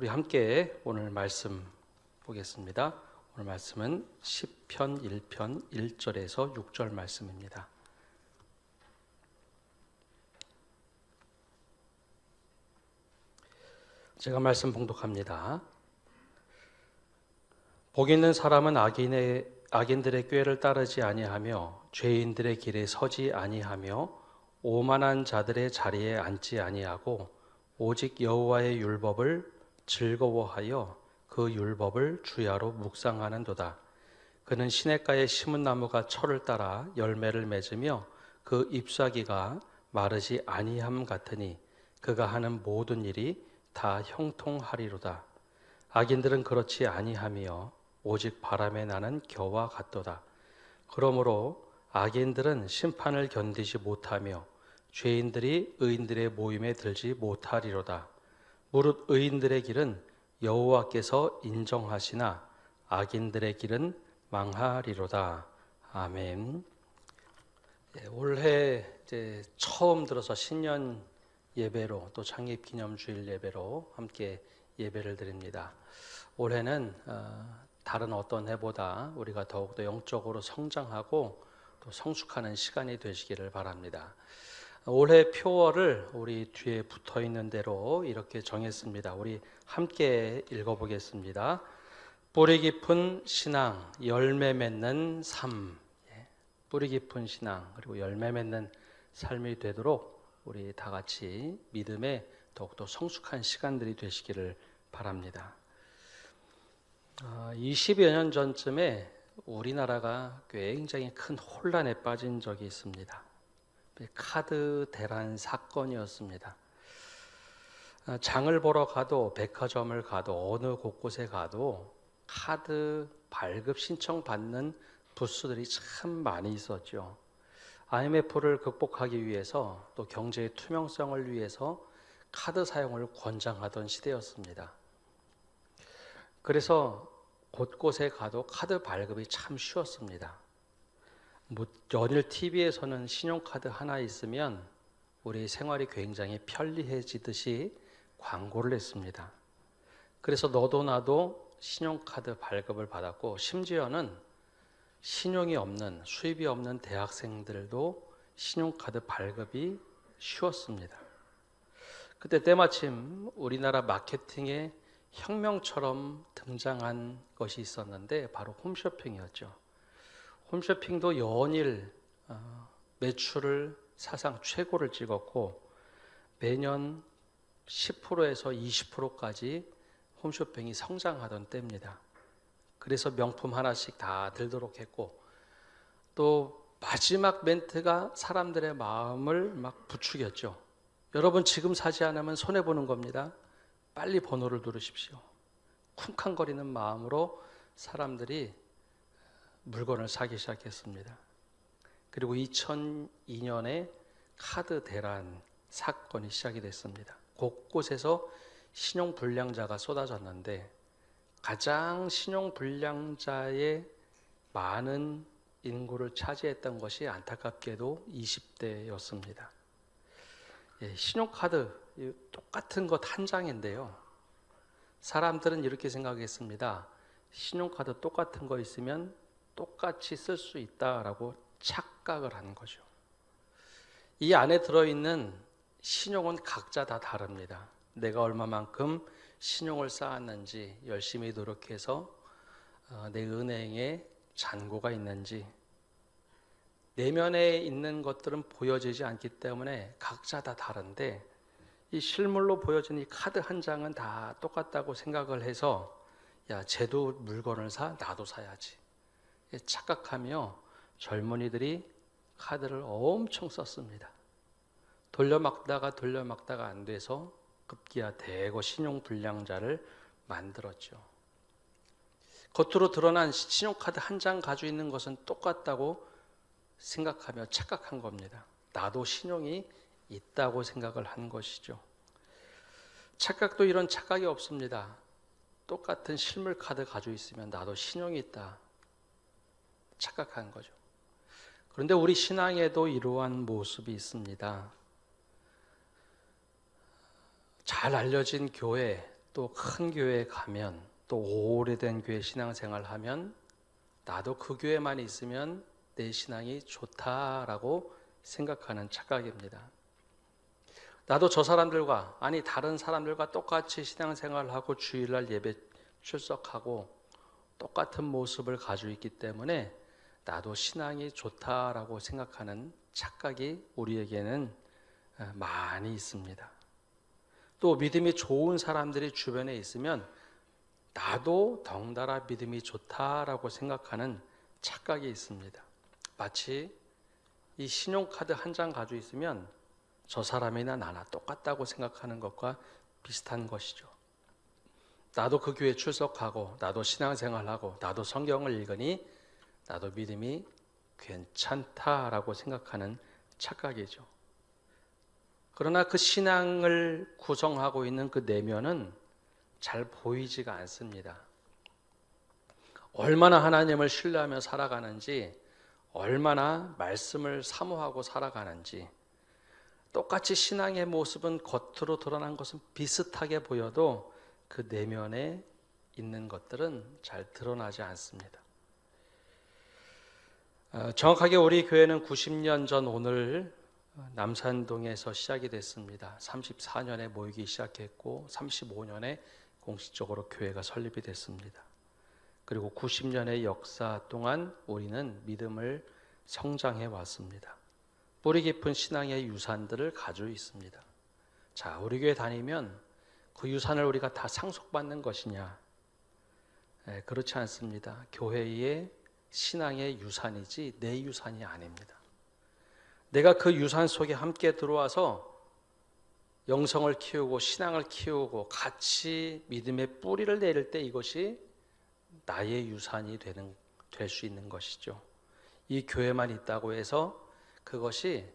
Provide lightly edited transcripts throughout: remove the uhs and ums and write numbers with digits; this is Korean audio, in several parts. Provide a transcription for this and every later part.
우리 함께 오늘 말씀 보겠습니다. 오늘 말씀은 시편 1편 1절에서 6절 말씀입니다. 제가 말씀 봉독합니다. 복 있는 사람은 악인들의 꾀를 따르지 아니하며 죄인들의 길에 서지 아니하며 오만한 자들의 자리에 앉지 아니하고 오직 여호와의 율법을 즐거워하여 그 율법을 주야로 묵상하는도다. 그는 시냇가에 심은 나무가 철을 따라 열매를 맺으며 그 잎사귀가 마르지 아니함 같으니 그가 하는 모든 일이 다 형통하리로다. 악인들은 그렇지 아니하며 오직 바람에 나는 겨와 같도다. 그러므로 악인들은 심판을 견디지 못하며 죄인들이 의인들의 모임에 들지 못하리로다. 무릇 의인들의 길은 여호와께서 인정하시나 악인들의 길은 망하리로다. 아멘. 올해 이제 처음 들어서 신년 예배로 또 창립기념주일 예배로 함께 예배를 드립니다. 올해는 다른 어떤 해보다 우리가 더욱더 영적으로 성장하고 또 성숙하는 시간이 되시기를 바랍니다. 올해 표어를 우리 뒤에 붙어 있는 대로 이렇게 정했습니다. 우리 함께 읽어보겠습니다. 뿌리 깊은 신앙, 열매 맺는 삶. 뿌리 깊은 신앙 그리고 열매 맺는 삶이 되도록 우리 다 같이 믿음에 더욱더 성숙한 시간들이 되시기를 바랍니다. 20여 년 전쯤에 우리나라가 굉장히 큰 혼란에 빠진 적이 있습니다. 카드 대란 사건이었습니다. 장을 보러 가도 백화점을 가도 어느 곳곳에 가도 카드 발급 신청 받는 부스들이 참 많이 있었죠. IMF를 극복하기 위해서 또 경제의 투명성을 위해서 카드 사용을 권장하던 시대였습니다. 그래서 곳곳에 가도 카드 발급이 참 쉬웠습니다. 연일 TV에서는 신용카드 하나 있으면 우리 생활이 굉장히 편리해지듯이 광고를 했습니다. 그래서 너도 나도 신용카드 발급을 받았고 심지어는 신용이 없는, 수입이 없는 대학생들도 신용카드 발급이 쉬웠습니다. 그때 때마침 우리나라 마케팅에 혁명처럼 등장한 것이 있었는데 바로 홈쇼핑이었죠. 홈쇼핑도 연일 매출을 사상 최고를 찍었고 매년 10%에서 20%까지 홈쇼핑이 성장하던 때입니다. 그래서 명품 하나씩 다 들도록 했고 또 마지막 멘트가 사람들의 마음을 막 부추겼죠. 여러분 지금 사지 않으면 손해보는 겁니다. 빨리 번호를 누르십시오. 쿵쾅거리는 마음으로 사람들이 물건을 사기 시작했습니다. 그리고 2002년에 카드 대란 사건이 시작이 됐습니다. 곳곳에서 신용불량자가 쏟아졌는데 가장 신용불량자의 많은 인구를 차지했던 것이 안타깝게도 20대였습니다. 신용카드 똑같은 것 한 장인데요. 사람들은 이렇게 생각했습니다. 신용카드 똑같은 거 있으면 똑같이 쓸 수 있다라고 착각을 하는 거죠. 이 안에 들어있는 신용은 각자 다 다릅니다. 내가 얼마만큼 신용을 쌓았는지 열심히 노력해서 내 은행에 잔고가 있는지 내면에 있는 것들은 보여지지 않기 때문에 각자 다 다른데 이 실물로 보여지는 이 카드 한 장은 다 똑같다고 생각을 해서 야, 쟤도 물건을 사? 나도 사야지. 착각하며 젊은이들이 카드를 엄청 썼습니다. 돌려막다가 안 돼서 급기야 대거 신용불량자를 만들었죠. 겉으로 드러난 신용카드 한 장 가지고 있는 것은 똑같다고 생각하며 착각한 겁니다. 나도 신용이 있다고 생각을 한 것이죠. 착각도 이런 착각이 없습니다. 똑같은 실물 카드 가지고 있으면 나도 신용이 있다 착각한 거죠. 그런데 우리 신앙에도 이러한 모습이 있습니다. 잘 알려진 교회, 또 큰 교회에 가면 또 오래된 교회 신앙생활을 하면 나도 그 교회만 있으면 내 신앙이 좋다라고 생각하는 착각입니다. 나도 저 사람들과 아니 다른 사람들과 똑같이 신앙생활을 하고 주일날 예배 출석하고 똑같은 모습을 가지고 있기 때문에 나도 신앙이 좋다라고 생각하는 착각이 우리에게는 많이 있습니다. 또 믿음이 좋은 사람들이 주변에 있으면 나도 덩달아 믿음이 좋다라고 생각하는 착각이 있습니다. 마치 이 신용카드 한 장 가지고 있으면 저 사람이나 나나 똑같다고 생각하는 것과 비슷한 것이죠. 나도 그 교회 출석하고 나도 신앙생활하고 나도 성경을 읽으니 나도 믿음이 괜찮다라고 생각하는 착각이죠. 그러나 그 신앙을 구성하고 있는 그 내면은 잘 보이지가 않습니다. 얼마나 하나님을 신뢰하며 살아가는지, 얼마나 말씀을 사모하고 살아가는지, 똑같이 신앙의 모습은 겉으로 드러난 것은 비슷하게 보여도 그 내면에 있는 것들은 잘 드러나지 않습니다. 정확하게 우리 교회는 90년 전 오늘 남산동에서 시작이 됐습니다. 34년에 모이기 시작했고 35년에 공식적으로 교회가 설립이 됐습니다. 그리고 90년의 역사 동안 우리는 믿음을 성장해 왔습니다. 뿌리 깊은 신앙의 유산들을 가지고 있습니다. 자, 우리 교회 다니면 그 유산을 우리가 다 상속받는 것이냐? 그렇지 않습니다. 교회의 신앙의 유산이지 내 유산이 아닙니다. 내가 그 유산 속에 함께 들어와서 영성을 키우고 신앙을 키우고 같이 믿음의 뿌리를 내릴 때 이것이 나의 유산이 될 수 있는 것이죠. 이 교회만 있다고 해서 그것이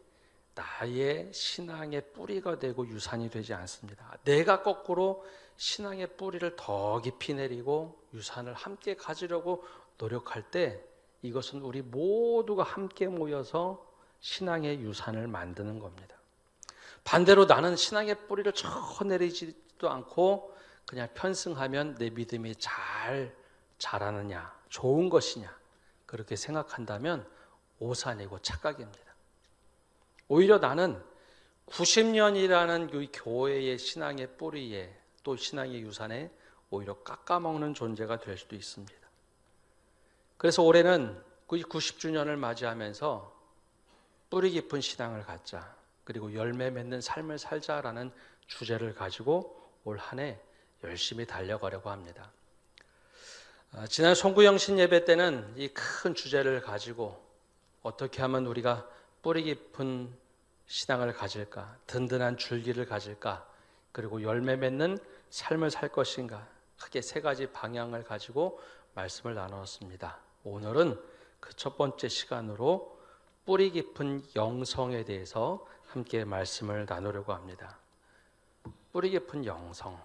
나의 신앙의 뿌리가 되고 유산이 되지 않습니다. 내가 거꾸로 신앙의 뿌리를 더 깊이 내리고 유산을 함께 가지려고 노력할 때 이것은 우리 모두가 함께 모여서 신앙의 유산을 만드는 겁니다. 반대로 나는 신앙의 뿌리를 쳐내리지도 않고 그냥 편승하면 내 믿음이 잘 자라느냐, 좋은 것이냐 그렇게 생각한다면 오산이고 착각입니다. 오히려 나는 90년이라는 이 교회의 신앙의 뿌리에 또 신앙의 유산에 오히려 깎아먹는 존재가 될 수도 있습니다. 그래서 올해는 90주년을 맞이하면서 뿌리 깊은 신앙을 갖자, 그리고 열매 맺는 삶을 살자라는 주제를 가지고 올 한 해 열심히 달려가려고 합니다. 지난 송구영신 예배 때는 이 큰 주제를 가지고 어떻게 하면 우리가 뿌리 깊은 신앙을 가질까, 든든한 줄기를 가질까, 그리고 열매 맺는 삶을 살 것인가, 크게 세 가지 방향을 가지고 말씀을 나누었습니다. 오늘은 그 첫 번째 시간으로 뿌리 깊은 영성에 대해서 함께 말씀을 나누려고 합니다. 뿌리 깊은 영성.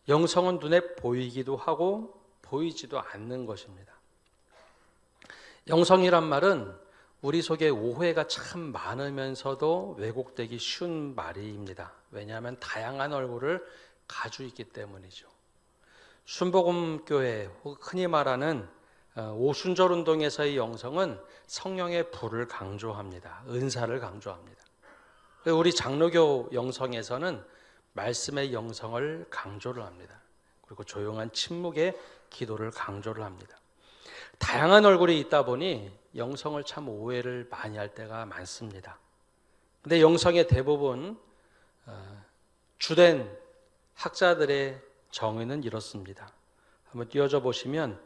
영성은 눈에 보이기도 하고 보이지도 않는 것입니다. 영성이란 말은 우리 속에 오해가 참 많으면서도 왜곡되기 쉬운 말입니다. 왜냐하면 다양한 얼굴을 가지고 있기 때문이죠. 순복음교회, 흔히 말하는 오순절 운동에서의 영성은 성령의 불을 강조합니다. 은사를 강조합니다. 우리 장로교 영성에서는 말씀의 영성을 강조를 합니다. 그리고 조용한 침묵의 기도를 강조를 합니다. 다양한 얼굴이 있다 보니 영성을 참 오해를 많이 할 때가 많습니다. 근데 영성의 대부분 주된 학자들의 정의는 이렇습니다. 한번 띄워져 보시면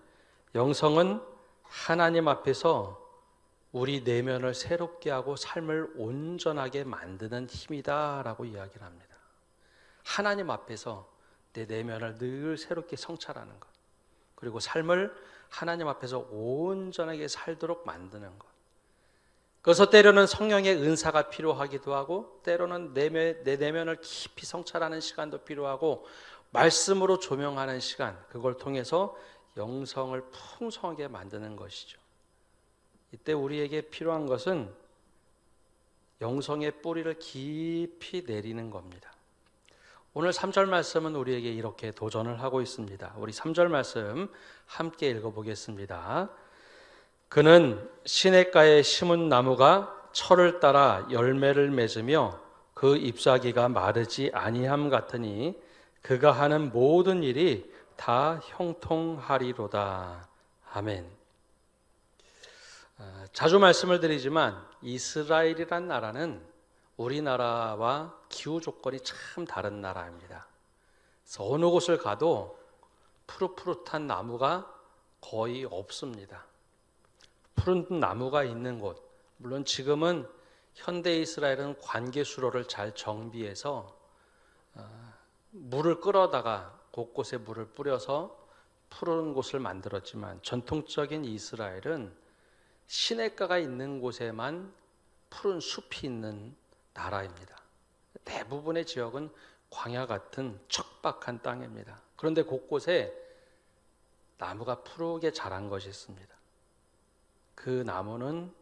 영성은 하나님 앞에서 우리 내면을 새롭게 하고 삶을 온전하게 만드는 힘이다라고 이야기를 합니다. 하나님 앞에서 내 내면을 늘 새롭게 성찰하는 것, 그리고 삶을 하나님 앞에서 온전하게 살도록 만드는 것. 그래서 때로는 성령의 은사가 필요하기도 하고 때로는 내 내면을 깊이 성찰하는 시간도 필요하고 말씀으로 조명하는 시간, 그걸 통해서 영성을 풍성하게 만드는 것이죠. 이때 우리에게 필요한 것은 영성의 뿌리를 깊이 내리는 겁니다. 오늘 3절 말씀은 우리에게 이렇게 도전을 하고 있습니다. 우리 3절 말씀 함께 읽어보겠습니다. 그는 시냇가에 심은 나무가 철을 따라 열매를 맺으며 그 잎사귀가 마르지 아니함 같으니 그가 하는 모든 일이 다 형통하리로다. 아멘. 자주 말씀을 드리지만 이스라엘이란 나라는 우리나라와 기후 조건이 참 다른 나라입니다. 그래서 어느 곳을 가도 푸릇푸릇한 나무가 거의 없습니다. 푸른 나무가 있는 곳, 물론 지금은 현대 이스라엘은 관계 수로를 잘 정비해서 물을 끌어다가 곳곳에 물을 뿌려서 푸른 곳을 만들었지만 전통적인 이스라엘은 시냇가가 있는 곳에만 푸른 숲이 있는 나라입니다. 대부분의 지역은 광야 같은 척박한 땅입니다. 그런데 곳곳에 나무가 푸르게 자란 것이 있습니다. 그 나무는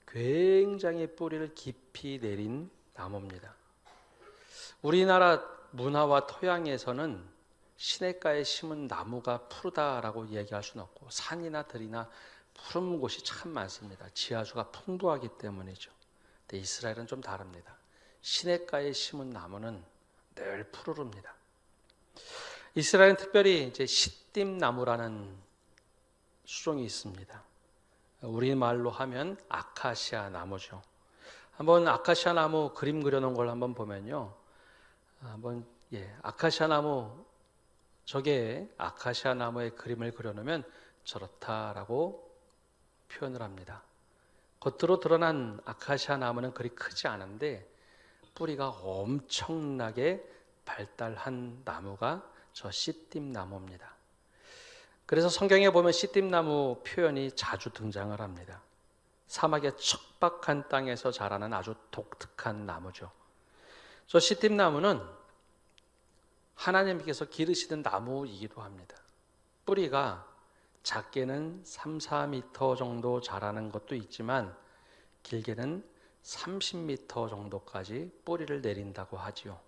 굉장히 뿌리를 깊이 내린 나무입니다. 우리나라 문화와 토양에서는 시냇가에 심은 나무가 푸르다라고 얘기할 수는 없고 산이나 들이나 푸른 곳이 참 많습니다. 지하수가 풍부하기 때문이죠. 근데 이스라엘은 좀 다릅니다. 시냇가에 심은 나무는 늘 푸르릅니다. 이스라엘은 특별히 이제 시띠나무라는 수종이 있습니다. 우리말로 하면 아카시아 나무죠. 한번 아카시아 나무 그림 그려놓은 걸 한번 보면요. 아카시아 나무, 저게 아카시아 나무의 그림을 그려놓으면 저렇다라고 표현을 합니다. 겉으로 드러난 아카시아 나무는 그리 크지 않은데 뿌리가 엄청나게 발달한 나무가 저 시띠나무입니다. 그래서 성경에 보면 시띠나무 표현이 자주 등장을 합니다. 사막의 척박한 땅에서 자라는 아주 독특한 나무죠. 저 시띠나무는 하나님께서 기르시는 나무이기도 합니다. 뿌리가 작게는 3, 4m 정도 자라는 것도 있지만 길게는 30m 정도까지 뿌리를 내린다고 하지요.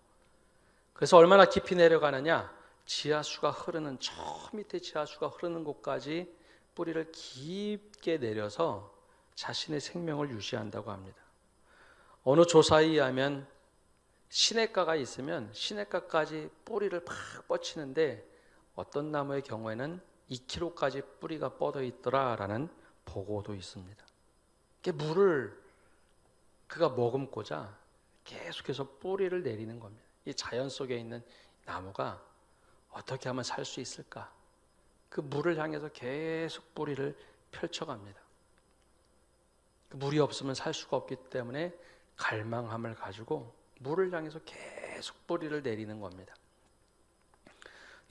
그래서 얼마나 깊이 내려가느냐? 지하수가 흐르는 저 밑에 지하수가 흐르는 곳까지 뿌리를 깊게 내려서 자신의 생명을 유지한다고 합니다. 어느 조사에 의하면 시냇가가 있으면 시냇가까지 뿌리를 팍 뻗치는데 어떤 나무의 경우에는 2km까지 뿌리가 뻗어 있더라라는 보고도 있습니다. 물을 그가 머금고자 계속해서 뿌리를 내리는 겁니다. 이 자연 속에 있는 나무가 어떻게 하면 살 수 있을까? 그 물을 향해서 계속 뿌리를 펼쳐갑니다. 그 물이 없으면 살 수가 없기 때문에 갈망함을 가지고 물을 향해서 계속 뿌리를 내리는 겁니다.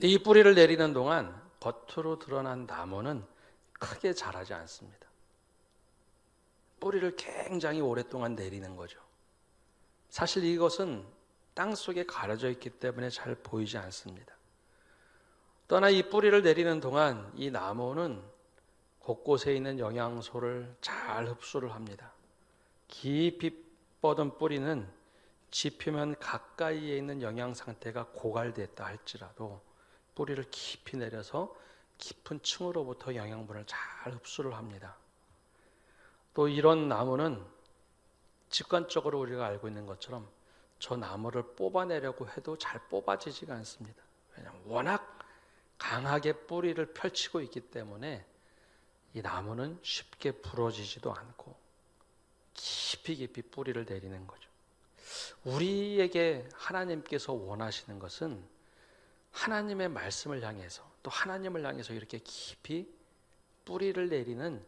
이 뿌리를 내리는 동안 겉으로 드러난 나무는 크게 자라지 않습니다. 뿌리를 굉장히 오랫동안 내리는 거죠. 사실 이것은 땅 속에 가려져 있기 때문에 잘 보이지 않습니다. 또한 이 뿌리를 내리는 동안 이 나무는 곳곳에 있는 영양소를 잘 흡수를 합니다. 깊이 뻗은 뿌리는 지표면 가까이에 있는 영양 상태가 고갈됐다 할지라도 뿌리를 깊이 내려서 깊은 층으로부터 영양분을 잘 흡수를 합니다. 또 이런 나무는 직관적으로 우리가 알고 있는 것처럼 저 나무를 뽑아내려고 해도 잘 뽑아지지가 않습니다. 왜냐하면 워낙 강하게 뿌리를 펼치고 있기 때문에 이 나무는 쉽게 부러지지도 않고 깊이 뿌리를 내리는 거죠. 우리에게 하나님께서 원하시는 것은 하나님의 말씀을 향해서 또 하나님을 향해서 이렇게 깊이 뿌리를 내리는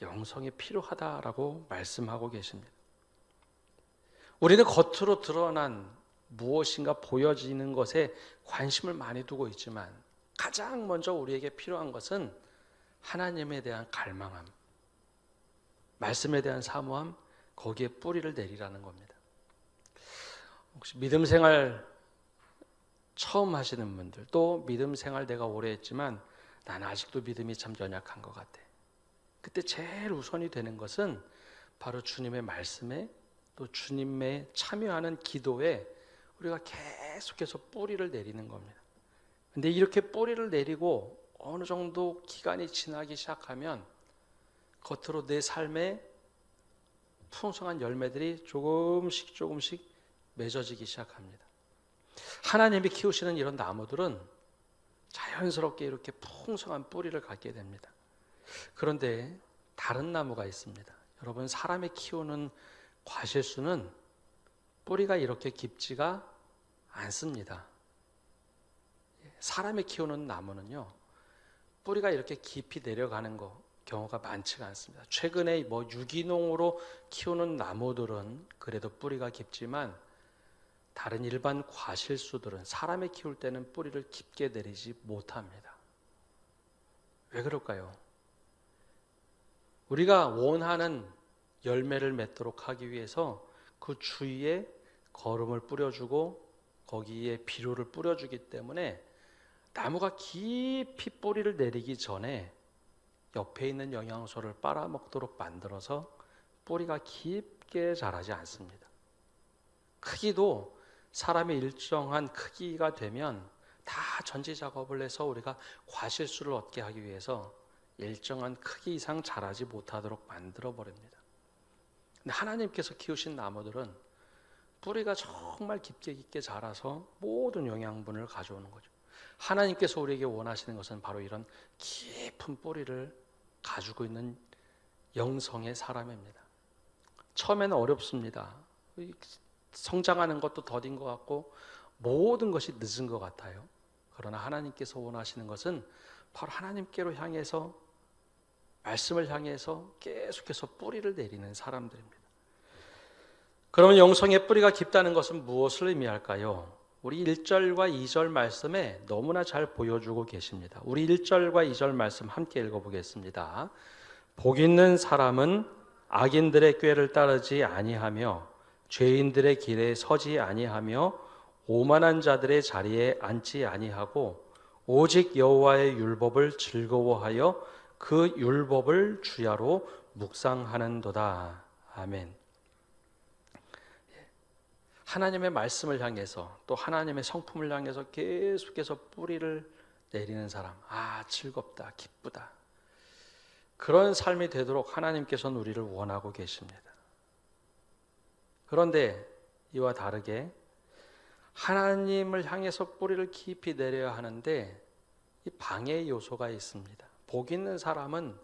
영성이 필요하다라고 말씀하고 계십니다. 우리는 겉으로 드러난 무엇인가 보여지는 것에 관심을 많이 두고 있지만 가장 먼저 우리에게 필요한 것은 하나님에 대한 갈망함, 말씀에 대한 사모함, 거기에 뿌리를 내리라는 겁니다. 혹시 믿음 생활 처음 하시는 분들, 또 믿음 생활 내가 오래 했지만 난 아직도 믿음이 참 연약한 것 같아. 그때 제일 우선이 되는 것은 바로 주님의 말씀에 또 주님의 참여하는 기도에 우리가 계속해서 뿌리를 내리는 겁니다. 근데 이렇게 뿌리를 내리고 어느 정도 기간이 지나기 시작하면 겉으로 내 삶에 풍성한 열매들이 조금씩 맺어지기 시작합니다. 하나님이 키우시는 이런 나무들은 자연스럽게 이렇게 풍성한 뿌리를 갖게 됩니다. 그런데 다른 나무가 있습니다. 여러분, 사람이 키우는 과실수는 뿌리가 이렇게 깊지가 않습니다. 사람이 키우는 나무는요, 뿌리가 이렇게 깊이 내려가는 경우가 많지가 않습니다. 최근에 유기농으로 키우는 나무들은 그래도 뿌리가 깊지만 다른 일반 과실수들은 사람이 키울 때는 뿌리를 깊게 내리지 못합니다. 왜 그럴까요? 우리가 원하는 열매를 맺도록 하기 위해서 그 주위에 거름을 뿌려주고 거기에 비료를 뿌려주기 때문에 나무가 깊이 뿌리를 내리기 전에 옆에 있는 영양소를 빨아먹도록 만들어서 뿌리가 깊게 자라지 않습니다. 크기도 사람이 일정한 크기가 되면 다 전지 작업을 해서 우리가 과실수를 얻게 하기 위해서 일정한 크기 이상 자라지 못하도록 만들어 버립니다. 근데 하나님께서 키우신 나무들은 뿌리가 정말 깊게 자라서 모든 영양분을 가져오는 거죠. 하나님께서 우리에게 원하시는 것은 바로 이런 깊은 뿌리를 가지고 있는 영성의 사람입니다. 처음에는 어렵습니다. 성장하는 것도 더딘 것 같고 모든 것이 늦은 것 같아요. 그러나 하나님께서 원하시는 것은 바로 하나님께로 향해서, 말씀을 향해서 계속해서 뿌리를 내리는 사람들입니다. 그러면 영성의 뿌리가 깊다는 것은 무엇을 의미할까요? 우리 1절과 2절 말씀에 너무나 잘 보여주고 계십니다. 우리 1절과 2절 말씀 함께 읽어보겠습니다. 복 있는 사람은 악인들의 꾀를 따르지 아니하며 죄인들의 길에 서지 아니하며 오만한 자들의 자리에 앉지 아니하고 오직 여호와의 율법을 즐거워하여 그 율법을 주야로 묵상하는도다. 아멘. 하나님의 말씀을 향해서 또 하나님의 성품을 향해서 계속해서 뿌리를 내리는 사람, 즐겁다, 기쁘다, 그런 삶이 되도록 하나님께서는 우리를 원하고 계십니다. 그런데 이와 다르게 하나님을 향해서 뿌리를 깊이 내려야 하는데 이 방해 요소가 있습니다. 복 있는 사람은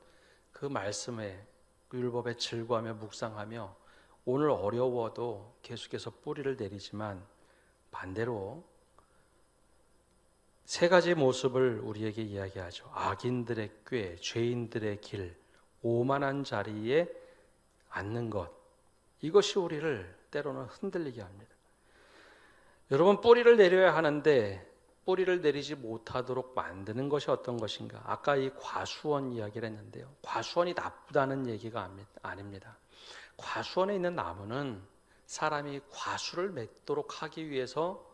그 말씀에, 그 율법에 즐거워하며 묵상하며 오늘 어려워도 계속해서 뿌리를 내리지만 반대로 세 가지 모습을 우리에게 이야기하죠. 악인들의 꾀, 죄인들의 길, 오만한 자리에 앉는 것, 이것이 우리를 때로는 흔들리게 합니다. 여러분, 뿌리를 내려야 하는데 뿌리를 내리지 못하도록 만드는 것이 어떤 것인가? 아까 이 과수원 이야기를 했는데요. 과수원이 나쁘다는 얘기가 아닙니다. 과수원에 있는 나무는 사람이 과수를 맺도록 하기 위해서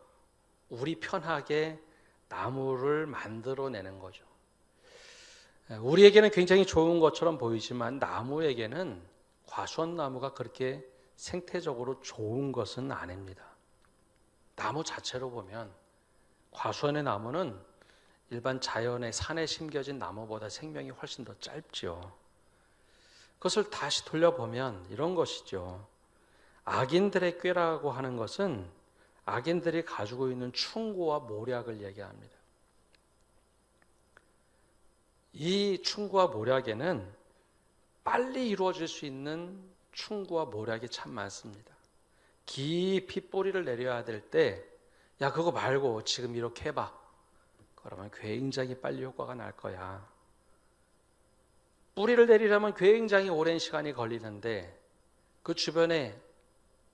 우리 편하게 나무를 만들어내는 거죠. 우리에게는 굉장히 좋은 것처럼 보이지만 나무에게는 과수원 나무가 그렇게 생태적으로 좋은 것은 아닙니다. 나무 자체로 보면 과수원의 나무는 일반 자연의 산에 심겨진 나무보다 생명이 훨씬 더 짧죠. 그것을 다시 돌려보면 이런 것이죠. 악인들의 꾀라고 하는 것은 악인들이 가지고 있는 충고와 모략을 얘기합니다. 이 충고와 모략에는 빨리 이루어질 수 있는 충고와 모략이 참 많습니다. 깊이 뿌리를 내려야 될 때, 야, 그거 말고 지금 이렇게 해봐. 그러면 굉장히 빨리 효과가 날 거야. 뿌리를 내리려면 굉장히 오랜 시간이 걸리는데 그 주변에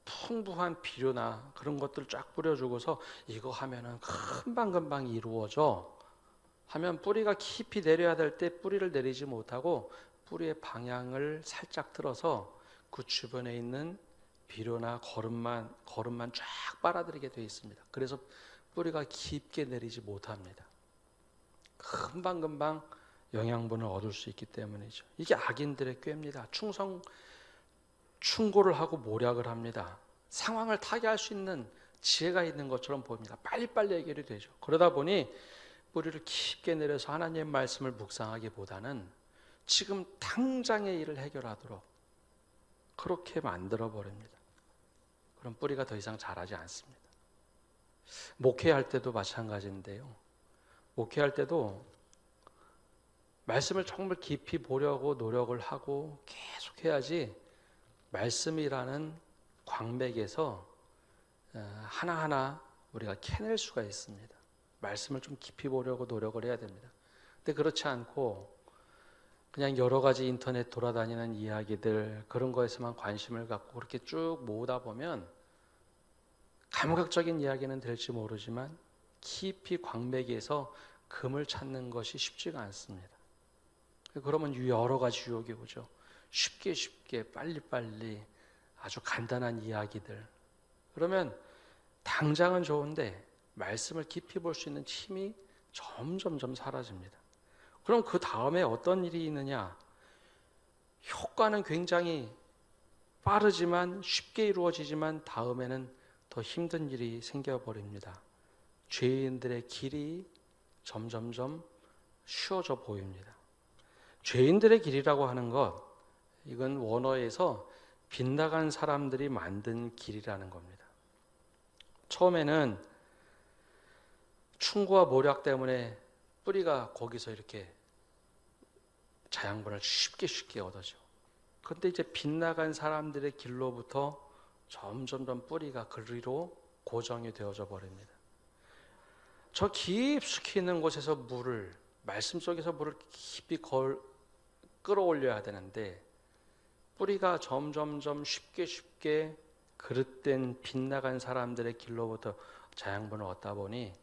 풍부한 비료나 그런 것들을 쫙 뿌려주고서 이거 하면은 금방금방 이루어져 하면 뿌리가 깊이 내려야 될 때 뿌리를 내리지 못하고 뿌리의 방향을 살짝 틀어서 그 주변에 있는 비료나 거름만 쫙 빨아들이게 되어 있습니다. 그래서 뿌리가 깊게 내리지 못합니다. 금방금방 영양분을 얻을 수 있기 때문이죠. 이게 악인들의 꾀입니다. 충고를 하고 모략을 합니다. 상황을 타개할 수 있는 지혜가 있는 것처럼 보입니다. 빨리빨리 해결이 되죠. 그러다 보니 뿌리를 깊게 내려서 하나님의 말씀을 묵상하기보다는 지금 당장의 일을 해결하도록 그렇게 만들어 버립니다. 그럼 뿌리가 더 이상 자라지 않습니다. 목회할 때도 마찬가지인데요. 목회할 때도 말씀을 정말 깊이 보려고 노력을 하고 계속 해야지 말씀이라는 광맥에서 하나하나 우리가 캐낼 수가 있습니다. 말씀을 좀 깊이 보려고 노력을 해야 됩니다. 근데 그렇지 않고 그냥 여러 가지 인터넷 돌아다니는 이야기들 그런 거에서만 관심을 갖고 그렇게 쭉 모으다 보면 감각적인 이야기는 될지 모르지만 깊이 광맥에서 금을 찾는 것이 쉽지가 않습니다. 그러면 여러 가지 유혹이 오죠. 쉽게 빨리빨리 아주 간단한 이야기들. 그러면 당장은 좋은데 말씀을 깊이 볼 수 있는 힘이 점점 사라집니다. 그럼 그 다음에 어떤 일이 있느냐? 효과는 굉장히 빠르지만 쉽게 이루어지지만 다음에는 더 힘든 일이 생겨버립니다. 죄인들의 길이 점점점 쉬워져 보입니다. 죄인들의 길이라고 하는 것, 이건 원어에서 빗나간 사람들이 만든 길이라는 겁니다. 처음에는 충고와 모략 때문에 뿌리가 거기서 이렇게 자양분을 쉽게 얻어죠. 그런데 이제 빗나간 사람들의 길로부터 점점 뿌리가 그리로 고정이 되어져 버립니다. 저 깊숙이 있는 곳에서 물을, 말씀 속에서 물을 깊이 끌어올려야 되는데 뿌리가 점점점 쉽게 그릇된 빗나간 사람들의 길로부터 자양분을 얻다 보니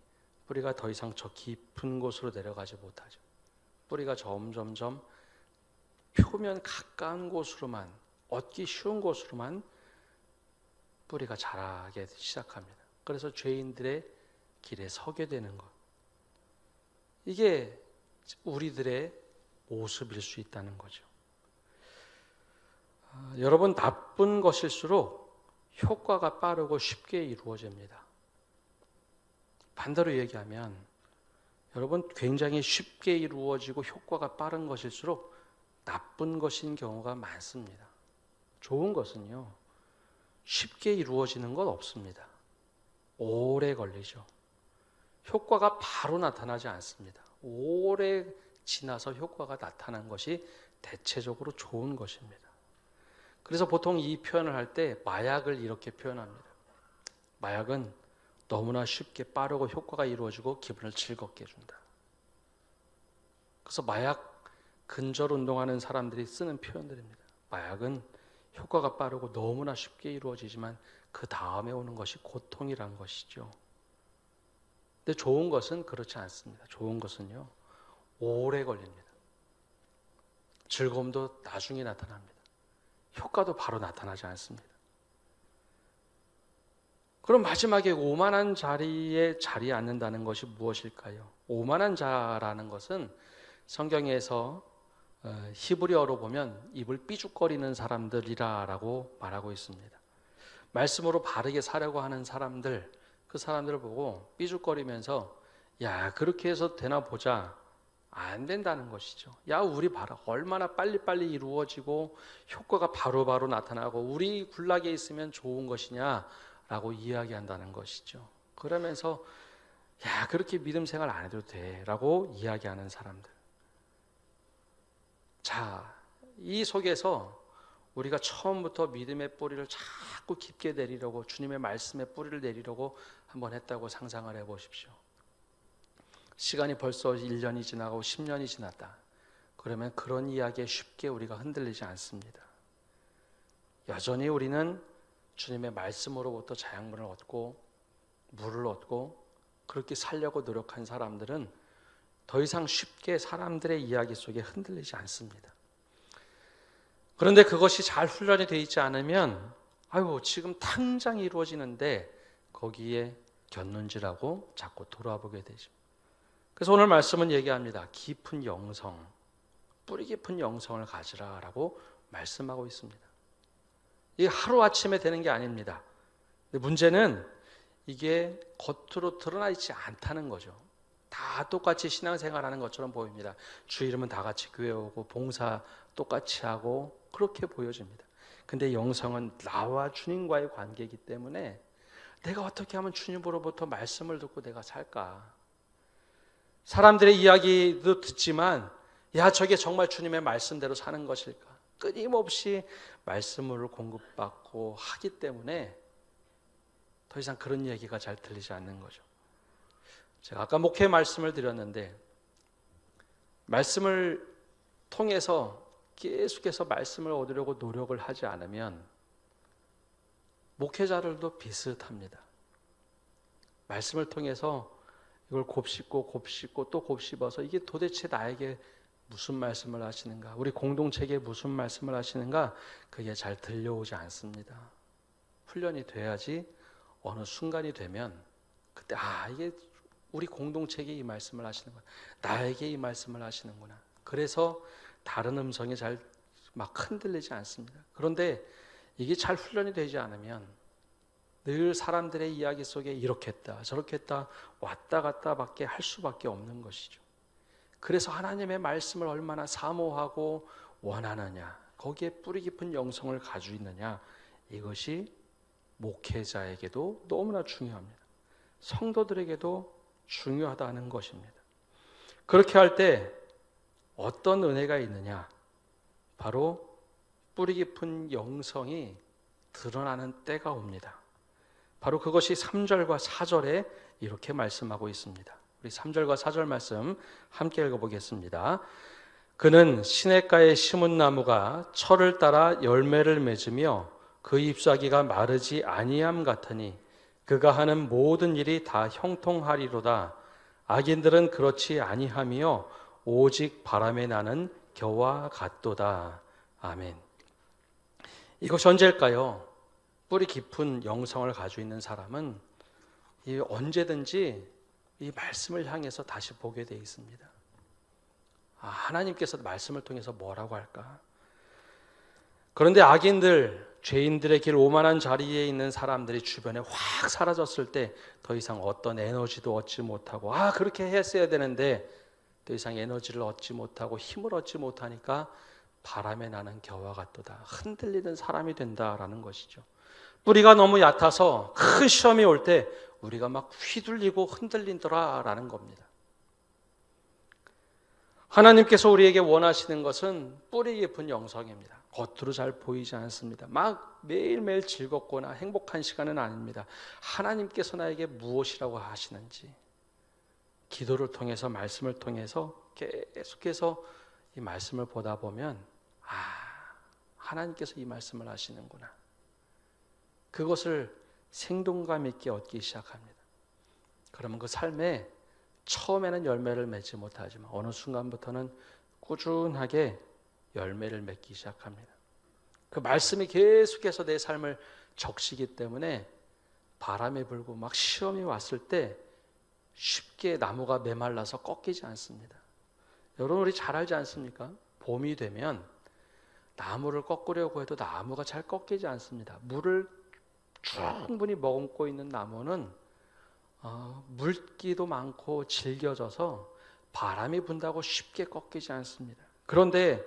뿌리가 더 이상 저 깊은 곳으로 내려가지 못하죠. 뿌리가 점점점 표면 가까운 곳으로만, 얻기 쉬운 곳으로만 뿌리가 자라게 시작합니다. 그래서 죄인들의 길에 서게 되는 것. 이게 우리들의 모습일 수 있다는 거죠. 여러분, 나쁜 것일수록 효과가 빠르고 쉽게 이루어집니다. 반대로 얘기하면 여러분, 굉장히 쉽게 이루어지고 효과가 빠른 것일수록 나쁜 것인 경우가 많습니다. 좋은 것은요, 쉽게 이루어지는 건 없습니다. 오래 걸리죠. 효과가 바로 나타나지 않습니다. 오래 지나서 효과가 나타난 것이 대체적으로 좋은 것입니다. 그래서 보통 이 표현을 할 때 마약을 이렇게 표현합니다. 마약은 너무나 쉽게 빠르고 효과가 이루어지고 기분을 즐겁게 해준다. 그래서 마약 근절 운동하는 사람들이 쓰는 표현들입니다. 마약은 효과가 빠르고 너무나 쉽게 이루어지지만 그 다음에 오는 것이 고통이란 것이죠. 근데 좋은 것은 그렇지 않습니다. 좋은 것은요, 오래 걸립니다. 즐거움도 나중에 나타납니다. 효과도 바로 나타나지 않습니다. 그럼 마지막에 오만한 자리에 앉는다는 것이 무엇일까요? 오만한 자라는 것은 성경에서 히브리어로 보면 입을 삐죽거리는 사람들이라고 말하고 있습니다. 말씀으로 바르게 사려고 하는 사람들, 그 사람들을 보고 삐죽거리면서 야, 그렇게 해서 되나 보자. 안 된다는 것이죠. 야, 우리 봐라. 얼마나 빨리빨리 이루어지고 효과가 바로바로 나타나고 우리 굴락에 있으면 좋은 것이냐라고 이야기한다는 것이죠. 그러면서 야, 그렇게 믿음 생활 안 해도 돼라고 이야기하는 사람들. 자, 이 속에서 우리가 처음부터 믿음의 뿌리를 자꾸 깊게 내리려고, 주님의 말씀의 뿌리를 내리려고 한번 했다고 상상을 해보십시오. 시간이 벌써 1년이 지나고 10년이 지났다. 그러면 그런 이야기에 쉽게 우리가 흔들리지 않습니다. 여전히 우리는 주님의 말씀으로부터 자양분을 얻고 물을 얻고 그렇게 살려고 노력한 사람들은 더 이상 쉽게 사람들의 이야기 속에 흔들리지 않습니다. 그런데 그것이 잘 훈련이 되어 있지 않으면 아유, 지금 당장 이루어지는데 거기에 곁눈질하고 자꾸 돌아보게 되죠. 그래서 오늘 말씀은 얘기합니다. 깊은 영성, 뿌리 깊은 영성을 가지라라고 말씀하고 있습니다. 이게 하루아침에 되는 게 아닙니다. 근데 문제는 이게 겉으로 드러나 있지 않다는 거죠. 다 똑같이 신앙생활하는 것처럼 보입니다. 주 이름은 다 같이 교회 오고 봉사 똑같이 하고 그렇게 보여집니다. 근데 영성은 나와 주님과의 관계이기 때문에 내가 어떻게 하면 주님으로부터 말씀을 듣고 내가 살까? 사람들의 이야기도 듣지만 야, 저게 정말 주님의 말씀대로 사는 것일까? 끊임없이 말씀을 공급받고 하기 때문에 더 이상 그런 얘기가 잘 들리지 않는 거죠. 제가 아까 목회 말씀을 드렸는데 말씀을 통해서 계속해서 말씀을 얻으려고 노력을 하지 않으면 목회자들도 비슷합니다. 말씀을 통해서 이걸 곱씹고 또 곱씹어서 이게 도대체 나에게 무슨 말씀을 하시는가, 우리 공동체에 무슨 말씀을 하시는가, 그게 잘 들려오지 않습니다. 훈련이 돼야지 어느 순간이 되면 그때 이게 우리 공동체에 이 말씀을 하시는구나, 나에게 이 말씀을 하시는구나. 그래서 다른 음성이 잘 막 흔들리지 않습니다. 그런데 이게 잘 훈련이 되지 않으면 늘 사람들의 이야기 속에 이렇게 했다 저렇게 했다 왔다 갔다 밖에 할 수밖에 없는 것이죠. 그래서 하나님의 말씀을 얼마나 사모하고 원하느냐, 거기에 뿌리 깊은 영성을 가지고 있느냐, 이것이 목회자에게도 너무나 중요합니다. 성도들에게도 중요하다는 것입니다. 그렇게 할 때 어떤 은혜가 있느냐, 바로 뿌리 깊은 영성이 드러나는 때가 옵니다. 바로 그것이 3절과 4절에 이렇게 말씀하고 있습니다. 우리 3절과 4절 말씀 함께 읽어보겠습니다. 그는 시냇가에 심은 나무가 철을 따라 열매를 맺으며 그 잎사귀가 마르지 아니함 같으니 그가 하는 모든 일이 다 형통하리로다. 악인들은 그렇지 아니하며 오직 바람에 나는 겨와 같도다. 아멘. 이것이 언제일까요? 뿌리 깊은 영성을 가지고 있는 사람은 언제든지 이 말씀을 향해서 다시 보게 되어 있습니다. 하나님께서 말씀을 통해서 뭐라고 할까? 그런데 악인들, 죄인들의 길 오만한 자리에 있는 사람들이 주변에 확 사라졌을 때 더 이상 어떤 에너지도 얻지 못하고 그렇게 했어야 되는데 더 이상 에너지를 얻지 못하고 힘을 얻지 못하니까 바람에 나는 겨와 같도다. 흔들리는 사람이 된다라는 것이죠. 뿌리가 너무 얕아서 큰 시험이 올 때 우리가 막 휘둘리고 흔들린더라라는 겁니다. 하나님께서 우리에게 원하시는 것은 뿌리 깊은 영성입니다. 겉으로 잘 보이지 않습니다. 막 매일매일 즐겁거나 행복한 시간은 아닙니다. 하나님께서 나에게 무엇이라고 하시는지 기도를 통해서 말씀을 통해서 계속해서 이 말씀을 보다 보면 하나님께서 이 말씀을 하시는구나. 그것을 생동감 있게 얻기 시작합니다. 그러면 그 삶에 처음에는 열매를 맺지 못하지만 어느 순간부터는 꾸준하게 열매를 맺기 시작합니다. 그 말씀이 계속해서 내 삶을 적시기 때문에 바람이 불고 막 시험이 왔을 때 쉽게 나무가 메말라서 꺾이지 않습니다. 여러분, 우리 잘 알지 않습니까? 봄이 되면 나무를 꺾으려고 해도 나무가 잘 꺾이지 않습니다. 물을 충분히 머금고 있는 나무는 물기도 많고 질겨져서 바람이 분다고 쉽게 꺾이지 않습니다. 그런데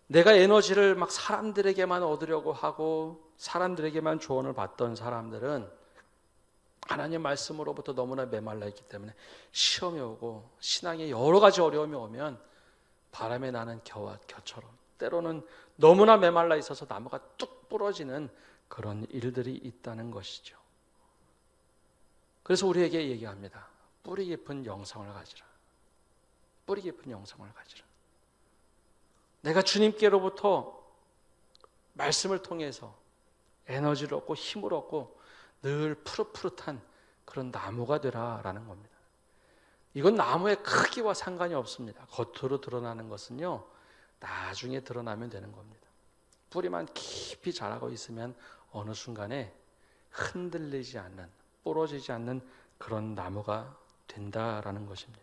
내가 에너지를 막 사람들에게만 얻으려고 하고 사람들에게만 조언을 받던 사람들은 하나님 말씀으로부터 너무나 메말라 있기 때문에 시험이 오고 신앙에 여러 가지 어려움이 오면 바람에 나는 겨와 겨처럼 때로는 너무나 메말라 있어서 나무가 뚝 부러지는 그런 일들이 있다는 것이죠. 그래서 우리에게 얘기합니다. 뿌리 깊은 영성을 가지라. 뿌리 깊은 영성을 가지라. 내가 주님께로부터 말씀을 통해서 에너지를 얻고 힘을 얻고 늘 푸릇푸릇한 그런 나무가 되라라는 겁니다. 이건 나무의 크기와 상관이 없습니다. 겉으로 드러나는 것은요, 나중에 드러나면 되는 겁니다. 뿌리만 깊이 자라고 있으면 어느 순간에 흔들리지 않는, 부러지지 않는 그런 나무가 된다라는 것입니다.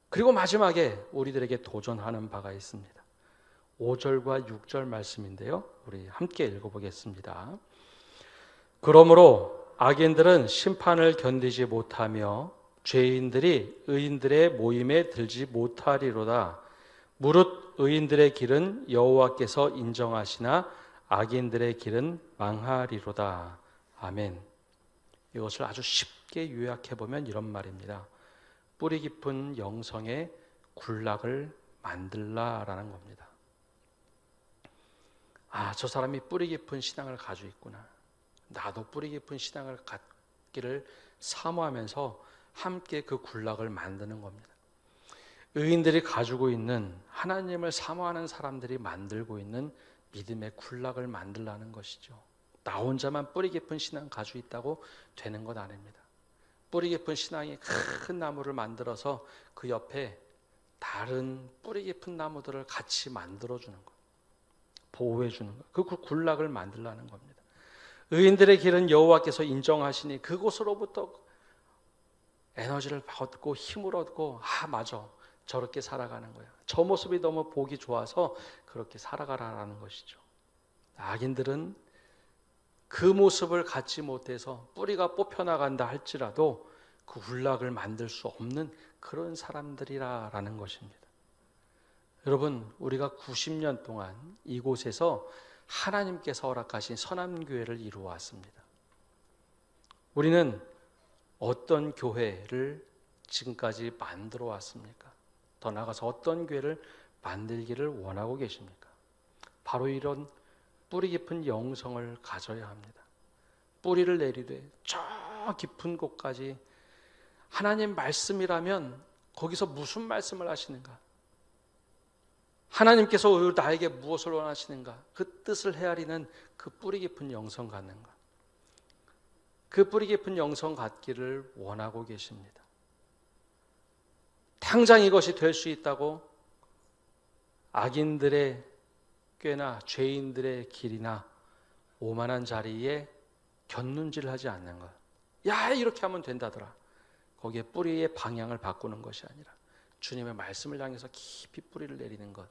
그리고 마지막에 우리들에게 도전하는 바가 있습니다. 5절과 6절 말씀인데요. 우리 함께 읽어보겠습니다. 그러므로 악인들은 심판을 견디지 못하며 죄인들이 의인들의 모임에 들지 못하리로다. 무릇 의인들의 길은 여호와께서 인정하시나 악인들의 길은 망하리로다. 아멘. 이것을 아주 쉽게 요약해 보면 이런 말입니다. 뿌리 깊은 영성의 굴락을 만들라라는 겁니다. 저 사람이 뿌리 깊은 신앙을 가지고 있구나. 나도 뿌리 깊은 신앙을 갖기를 사모하면서 함께 그 굴락을 만드는 겁니다. 의인들이 가지고 있는, 하나님을 사모하는 사람들이 만들고 있는 믿음의 굴락을 만들라는 것이죠. 나 혼자만 뿌리 깊은 신앙 가지고 있다고 되는 것 아닙니다. 뿌리 깊은 신앙이 큰 나무를 만들어서 그 옆에 다른 뿌리 깊은 나무들을 같이 만들어주는 것, 보호해주는 것, 그 굴락을 만들라는 겁니다. 의인들의 길은 여호와께서 인정하시니 그곳으로부터 에너지를 얻고 힘을 얻고 맞아, 저렇게 살아가는 거야. 저 모습이 너무 보기 좋아서 그렇게 살아가라는 것이죠. 악인들은 그 모습을 갖지 못해서 뿌리가 뽑혀나간다 할지라도 그 굴락을 만들 수 없는 그런 사람들이라는 것입니다. 여러분, 우리가 90년 동안 이곳에서 하나님께서 허락하신 선함교회를 이루어왔습니다. 우리는 어떤 교회를 지금까지 만들어 왔습니까? 더 나아가서 어떤 교회를 만들기를 원하고 계십니까? 바로 이런 뿌리 깊은 영성을 가져야 합니다. 뿌리를 내리되 저 깊은 곳까지 하나님 말씀이라면 거기서 무슨 말씀을 하시는가? 하나님께서 나에게 무엇을 원하시는가? 그 뜻을 헤아리는 그 뿌리 깊은 영성 갖는 것. 그 뿌리 깊은 영성 갖기를 원하고 계십니다. 당장 이것이 될 수 있다고 악인들의 꾀나 죄인들의 길이나 오만한 자리에 곁눈질하지 않는 것. 야, 이렇게 하면 된다더라. 거기에 뿌리의 방향을 바꾸는 것이 아니라 주님의 말씀을 향해서 깊이 뿌리를 내리는 것.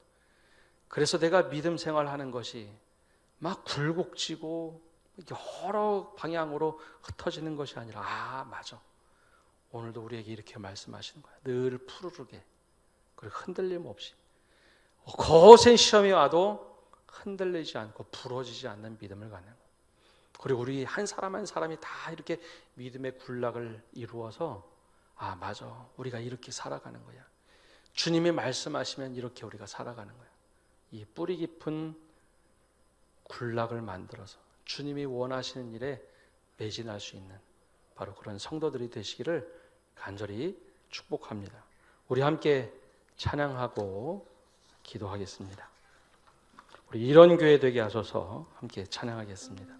그래서 내가 믿음 생활하는 것이 막 굴곡지고 여러 방향으로 흩어지는 것이 아니라 맞아, 오늘도 우리에게 이렇게 말씀하시는 거야. 늘 푸르르게, 그리고 흔들림 없이 거센 시험이 와도 흔들리지 않고 부러지지 않는 믿음을 갖는 거야. 그리고 우리 한 사람 한 사람이 다 이렇게 믿음의 굴락을 이루어서 맞아, 우리가 이렇게 살아가는 거야. 주님이 말씀하시면 이렇게 우리가 살아가는 거야. 이 뿌리 깊은 굴락을 만들어서 주님이 원하시는 일에 매진할 수 있는 바로 그런 성도들이 되시기를 간절히 축복합니다. 우리 함께 찬양하고 기도하겠습니다. 우리 이런 교회 되게 하소서. 함께 찬양하겠습니다.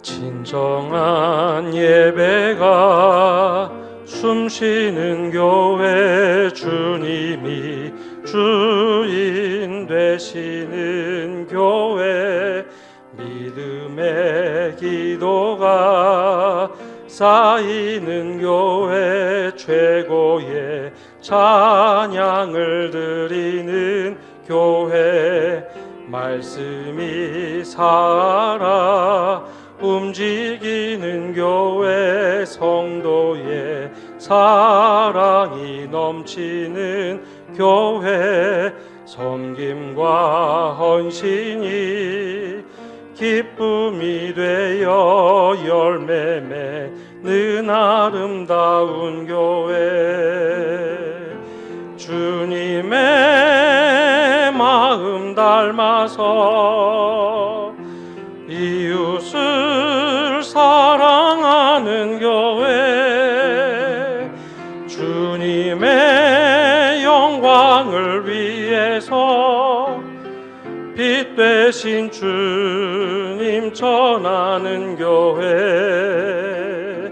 진정한 예배가 숨쉬는 교회, 주님이 주인 되시는 교회, 믿음의 기도가 쌓이는 교회, 최고의 찬양을 드리는 교회, 말씀이 살아 움직이는 교회, 성도의 사랑이 넘치는 교회, 섬김과 헌신이 기쁨이 되어 열매 맺는 아름다운 교회, 주님의 마음 닮아서 이웃을 사랑하는 교회, 주님의 영광을 위해서 빛 되신 주님 전하는 교회,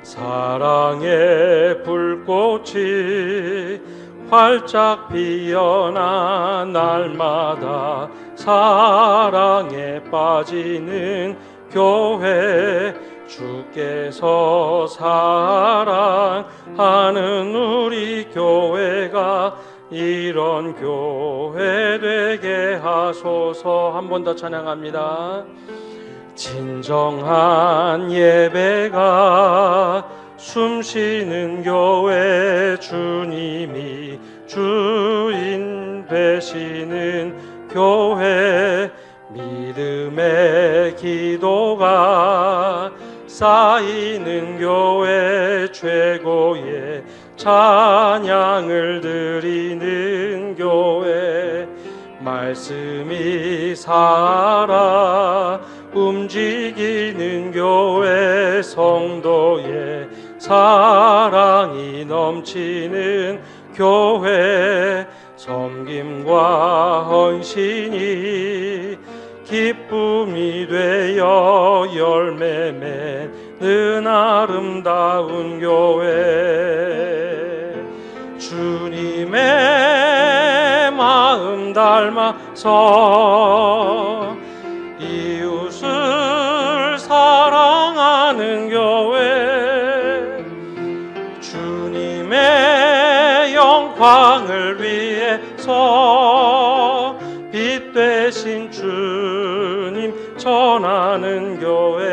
사랑의 불꽃이 활짝 피어나 날마다 사랑에 빠지는 교회, 주께서 사랑하는 우리 교회가 이런 교회 되게 하소서. 한 번 더 찬양합니다. 진정한 예배가 숨쉬는 교회, 주님이 주인 되시는 교회, 믿음의 기도가 쌓이는 교회, 최고의 찬양을 드리는 교회, 말씀이 살아 움직이는 교회, 성도의 사랑이 넘치는 교회, 섬김과 헌신이 기쁨이 되어 열매 맺는 아름다운 교회, 주님의 마음 닮아서 이웃을 사랑하는 교회, 주님의 영광을 위해서 빛 되신 주님 전하는 교회,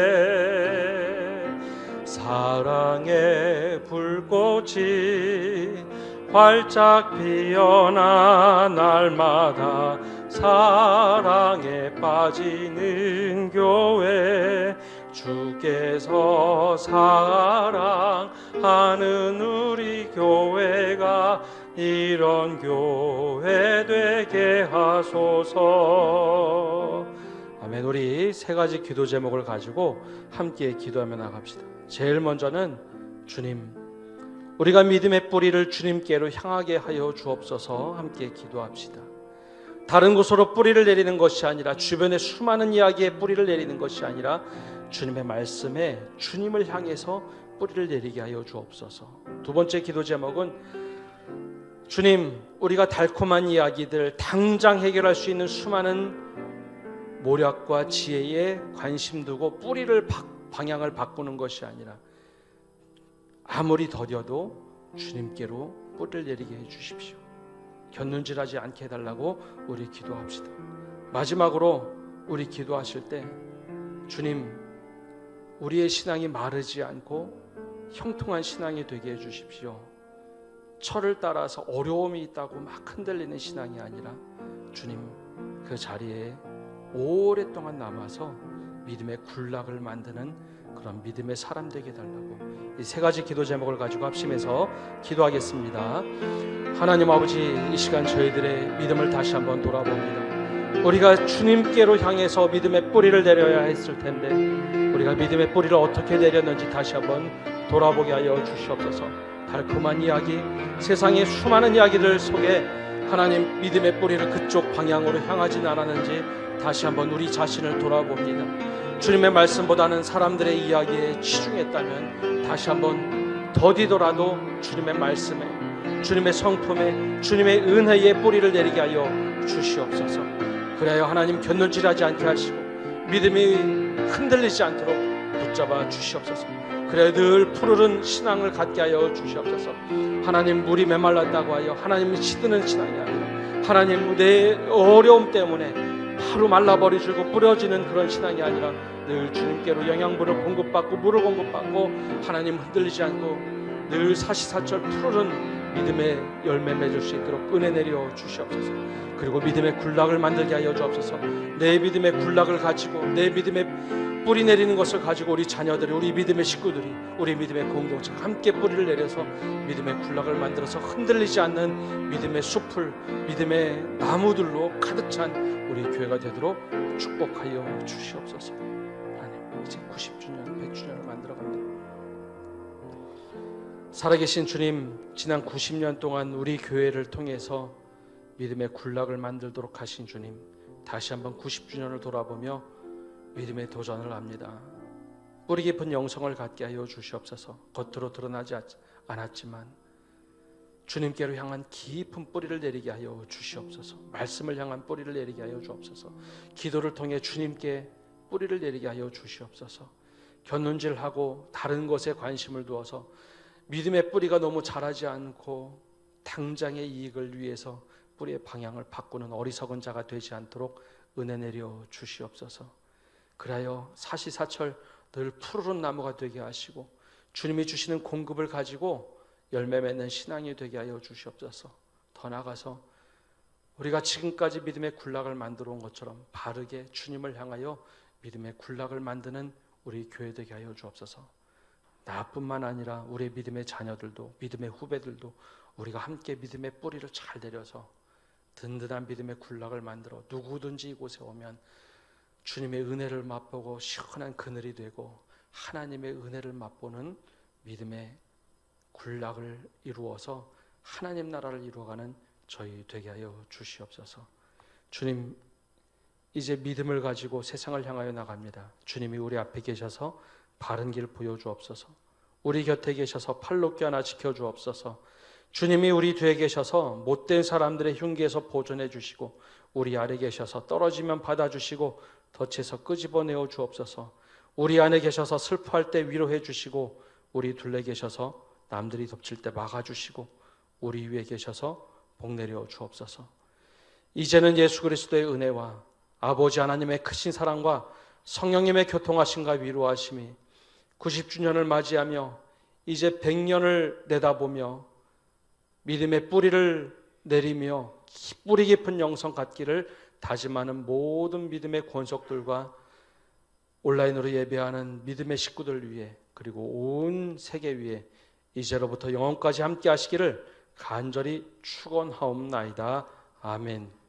사랑의 불꽃이 활짝 피어나 날마다 사랑에 빠지는 교회, 주께서 사랑하는 우리 교회가 이런 교회 되게 하소서. 아멘. 우리 세 가지 기도 제목을 가지고 함께 기도하며 나갑시다. 제일 먼저는 주님, 우리가 믿음의 뿌리를 주님께로 향하게 하여 주옵소서. 함께 기도합시다. 다른 곳으로 뿌리를 내리는 것이 아니라, 주변의 수많은 이야기에 뿌리를 내리는 것이 아니라 주님의 말씀에 주님을 향해서 뿌리를 내리게 하여 주옵소서. 두 번째 기도 제목은 주님, 우리가 달콤한 이야기들, 당장 해결할 수 있는 수많은 모략과 지혜에 관심 두고 뿌리를 방향을 바꾸는 것이 아니라 아무리 더뎌도 주님께로 뿌리를 내리게 해주십시오. 곁눈질하지 않게 해달라고 우리 기도합시다. 마지막으로 우리 기도하실 때 주님, 우리의 신앙이 마르지 않고 형통한 신앙이 되게 해주십시오. 철을 따라서 어려움이 있다고 막 흔들리는 신앙이 아니라 주님, 그 자리에 오랫동안 남아서 믿음의 군락을 만드는 그런 믿음의 사람 되게 해달라고 이 세 가지 기도 제목을 가지고 합심해서 기도하겠습니다. 하나님 아버지, 이 시간 저희들의 믿음을 다시 한번 돌아봅니다. 우리가 주님께로 향해서 믿음의 뿌리를 내려야 했을 텐데 우리가 믿음의 뿌리를 어떻게 내렸는지 다시 한번 돌아보게 하여 주시옵소서. 달콤한 이야기, 세상의 수많은 이야기들 속에 하나님 믿음의 뿌리를 그쪽 방향으로 향하진 않았는지 다시 한번 우리 자신을 돌아봅니다. 주님의 말씀보다는 사람들의 이야기에 치중했다면 다시 한번 더디더라도 주님의 말씀에, 주님의 성품에, 주님의 은혜에 뿌리를 내리게 하여 주시옵소서. 그래야 하나님 곁눈질하지 않게 하시고 믿음이 흔들리지 않도록 붙잡아 주시옵소서. 그래야 늘 푸르른 신앙을 갖게 하여 주시옵소서. 하나님, 물이 메말랐다고 하여 하나님을 시드는 신앙이 아니라 하나님, 내 어려움 때문에 바로 말라버리고 뿌려지는 그런 신앙이 아니라 늘 주님께로 영양분을 공급받고 물을 공급받고 하나님 흔들리지 않고 늘 사시사철 푸르른 믿음의 열매 맺을 수 있도록 은혜 내려 주시옵소서. 그리고 믿음의 군락을 만들게 하여 주옵소서. 내 믿음의 군락을 가지고, 내 믿음의 뿌리 내리는 것을 가지고 우리 자녀들이, 우리 믿음의 식구들이, 우리 믿음의 공동체가 함께 뿌리를 내려서 믿음의 군락을 만들어서 흔들리지 않는 믿음의 숲을, 믿음의 나무들로 가득 찬 우리 교회가 되도록 축복하여 주시옵소서. 하나님, 이제 90주년, 100주년을 만들어갑니다. 살아계신 주님, 지난 90년 동안 우리 교회를 통해서 믿음의 군락을 만들도록 하신 주님, 다시 한번 90주년을 돌아보며 믿음의 도전을 합니다. 뿌리 깊은 영성을 갖게 하여 주시옵소서. 겉으로 드러나지 않았지만 주님께로 향한 깊은 뿌리를 내리게 하여 주시옵소서. 말씀을 향한 뿌리를 내리게 하여 주옵소서. 기도를 통해 주님께 뿌리를 내리게 하여 주시옵소서. 곁눈질하고 다른 것에 관심을 두어서 믿음의 뿌리가 너무 자라지 않고 당장의 이익을 위해서 뿌리의 방향을 바꾸는 어리석은 자가 되지 않도록 은혜 내려 주시옵소서. 그리하여 사시사철 늘 푸르른 나무가 되게 하시고 주님이 주시는 공급을 가지고 열매 맺는 신앙이 되게 하여 주시옵소서. 더 나아가서 우리가 지금까지 믿음의 군락을 만들어 온 것처럼 바르게 주님을 향하여 믿음의 군락을 만드는 우리 교회 되게 하여 주옵소서. 나뿐만 아니라 우리의 믿음의 자녀들도, 믿음의 후배들도 우리가 함께 믿음의 뿌리를 잘 내려서 든든한 믿음의 군락을 만들어 누구든지 이곳에 오면 주님의 은혜를 맛보고 시원한 그늘이 되고 하나님의 은혜를 맛보는 믿음의 군락을 이루어서 하나님 나라를 이루어가는 저희 되게 하여 주시옵소서. 주님, 이제 믿음을 가지고 세상을 향하여 나갑니다. 주님이 우리 앞에 계셔서 바른 길 보여주옵소서. 우리 곁에 계셔서 팔로 껴안아 지켜주옵소서. 주님이 우리 뒤에 계셔서 못된 사람들의 흉기에서 보존해 주시고 우리 아래 계셔서 떨어지면 받아주시고 덫에서 끄집어내어 주옵소서. 우리 안에 계셔서 슬퍼할 때 위로해 주시고 우리 둘레 계셔서 남들이 덮칠 때 막아주시고 우리 위에 계셔서 복 내려 주옵소서. 이제는 예수 그리스도의 은혜와 아버지 하나님의 크신 사랑과 성령님의 교통하심과 위로하심이 90주년을 맞이하며 이제 100년을 내다보며 믿음의 뿌리를 내리며 뿌리 깊은 영성 갖기를 다짐하는 모든 믿음의 권속들과 온라인으로 예배하는 믿음의 식구들 위해 그리고 온 세계 위에 이제로부터 영원까지 함께 하시기를 간절히 축원하옵나이다. 아멘.